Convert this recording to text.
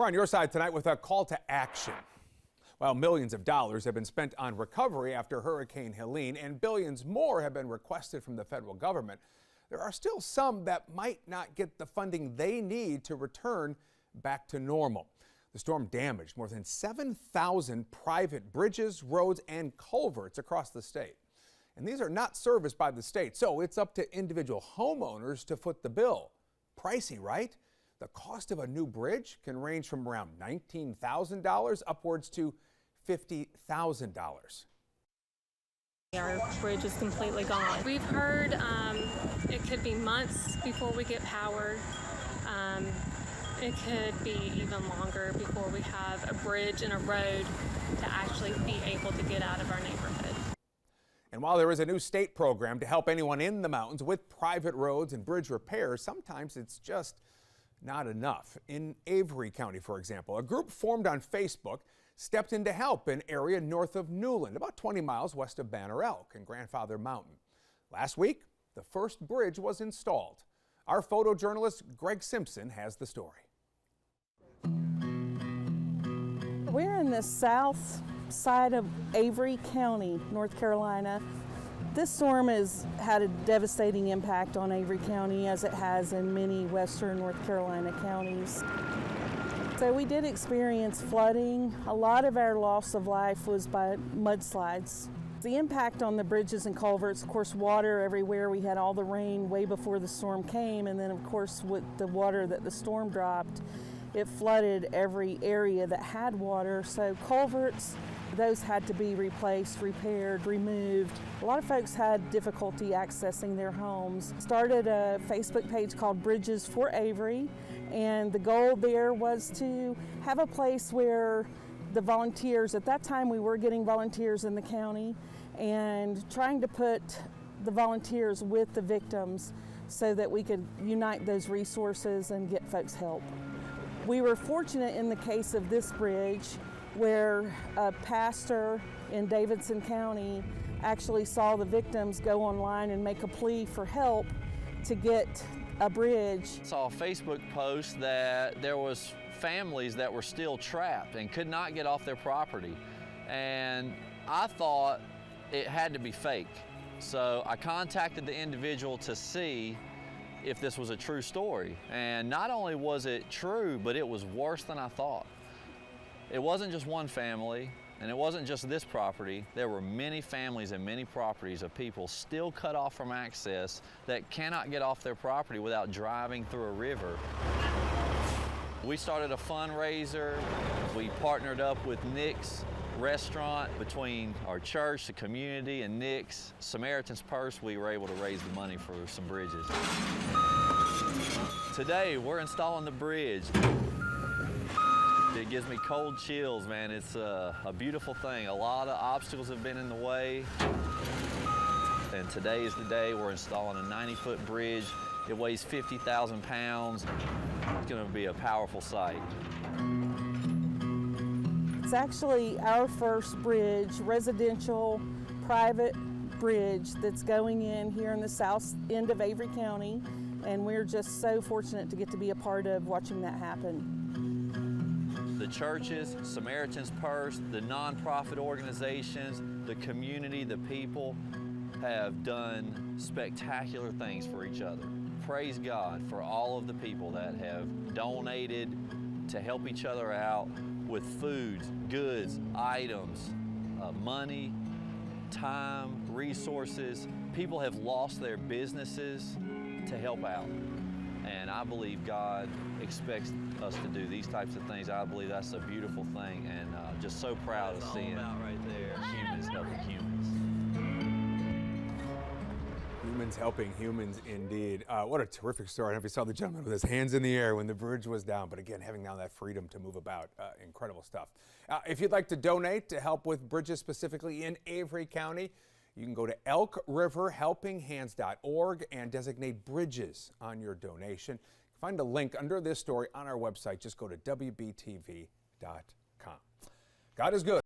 We're on your side tonight with a call to action. While millions of dollars have been spent on recovery after Hurricane Helene and billions more have been requested from the federal government, there are still some that might not get the funding they need to return back to normal. The storm damaged more than 7,000 private bridges, roads, and culverts across the state. And these are not serviced by the state, so it's up to individual homeowners to foot the bill. Pricey, right? The cost of a new bridge can range from around $19,000 upwards to $50,000. Our bridge is completely gone. We've heard it could be months before we get power. It could be even longer before we have a bridge and a road to actually be able to get out of our neighborhood. And while there is a new state program to help anyone in the mountains with private roads and bridge repairs, sometimes it's just not enough. In Avery County, for example, a group formed on Facebook stepped in to help an area north of Newland, about 20 miles west of Banner Elk and Grandfather Mountain. Last week, the first bridge was installed. Our photojournalist Greg Simpson has the story. We're in the south side of Avery County, North Carolina. This storm has had a devastating impact on Avery County, as it has in many western North Carolina counties. So we did experience flooding. A lot of our loss of life was by mudslides. The impact on the bridges and culverts, of course, water everywhere. We had all the rain way before the storm came, and then of course with the water that the storm dropped, it flooded every area that had water. So culverts, those had to be replaced, repaired, removed. A lot of folks had difficulty accessing their homes. Started a Facebook page called Bridges for Avery, and the goal there was to have a place where the volunteers, at that time we were getting volunteers in the county, and trying to put the volunteers with the victims so that we could unite those resources and get folks help. We were fortunate in the case of this bridge where a pastor in Davidson County actually saw the victims go online and make a plea for help to get a bridge. I saw a Facebook post that there was families that were still trapped and could not get off their property. And I thought it had to be fake. So I contacted the individual to see if this was a true story. And not only was it true, but it was worse than I thought. It wasn't just one family, and it wasn't just this property. There were many families and many properties of people still cut off from access that cannot get off their property without driving through a river. We started a fundraiser. We partnered up with Nick's restaurant. Between our church, the community, and Nick's Samaritan's Purse, we were able to raise the money for some bridges. Today, we're installing the bridge. It gives me cold chills, man. It's a beautiful thing. A lot of obstacles have been in the way. And today is the day we're installing a 90-foot bridge. It weighs 50,000 pounds. It's gonna be a powerful sight. It's actually our first bridge, residential, private bridge that's going in here in the south end of Avery County. And we're just so fortunate to get to be a part of watching that happen. The churches, Samaritan's Purse, the nonprofit organizations, the community, the people have done spectacular things for each other. Praise God for all of the people that have donated to help each other out with foods, goods, items, money, time, resources. People have lost their businesses to help out. And I believe God expects us to do these types of things. I believe that's a beautiful thing, and just so proud of seeing right there humans helping humans. Humans helping humans, indeed. What a terrific story. I don't know if you saw the gentleman with his hands in the air when the bridge was down, but again, having now that freedom to move about, incredible stuff. If you'd like to donate to help with bridges specifically in Avery County, you can go to elkriverhelpinghands.org and designate bridges on your donation. Find a link under this story on our website. Just go to WBTV.com. God is good.